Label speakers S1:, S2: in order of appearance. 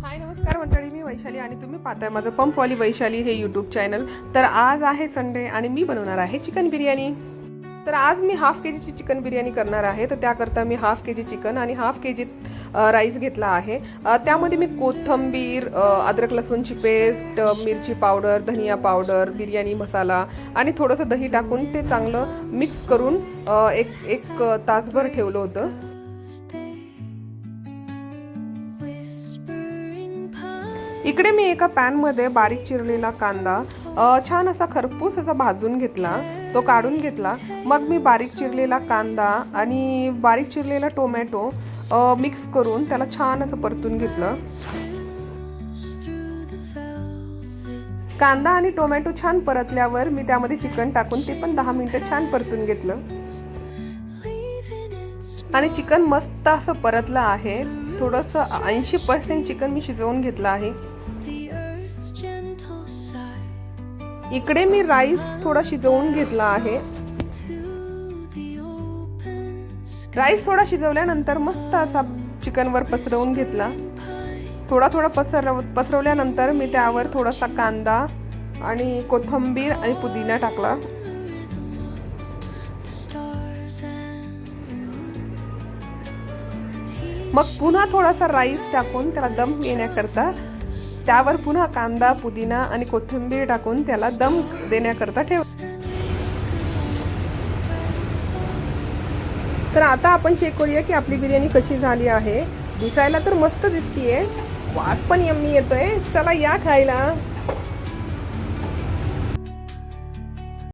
S1: हाय नमस्कार मंडळी, मी वैशाली आणि तुम्ही पाहताय माझं पंपवाली वैशाली हे यूट्यूब चॅनल। तर आज आहे संडे आणि मी बनवणार आहे चिकन बिर्याणी। तर आज मी हाफ केजीची चिकन बिर्याणी करणार आहे। तर त्याकरता मी हाफ केजी चिकन आणि हाफ केजी राईस घेतला आहे। त्यामध्ये मी कोथिंबीर, अद्रक लसूणची पेस्ट, मिरची पावडर, धनिया पावडर, बिर्याणी मसाला आणि थोडंसं दही टाकून ते चांगलं मिक्स करून एक तासभर ठेवलं होतं। इकडे मी एका पॅनमध्ये बारीक चिरलेला कांदा छान असा खरपूस असा भाजून घेतला, तो काढून घेतला। मग मी बारीक चिरलेला कांदा आणि बारीक चिरलेला टोमॅटो मिक्स करून त्याला छान असं परतून घेतलं। कांदा आणि टोमॅटो छान परतल्यावर मी त्यामध्ये चिकन टाकून ते पण 10 मिनिटं छान परतून घेतलं आणि चिकन मस्त असं परतलं आहे। थोडंसं 80% चिकन मी शिजवून घेतलं आहे। इकडे मी राईस थोडा शिजवून घेतला आहे। राईस थोडा शिजवल्यानंतर मस्त असा चिकनवर पसरवून घेतला। थोडा पसरवल्यानंतर मी त्यावर थोडासा कांदा आणि कोथिंबीर आणि पुदिना टाकला। मग पुन्हा थोडासा राईस टाकून त्याला दम येण्याकरता त्यावर पुन्हा कांदा, पुदिना आणि कोथिंबीर टाकून त्याला दम देण्याकरता ठेव। तर आता आपण चेक करूया की आपली बिर्याणी कशी झाली आहे। दिसायला तर मस्त दिसतीये, वास पण यम्मी येतोय। चला या खायला।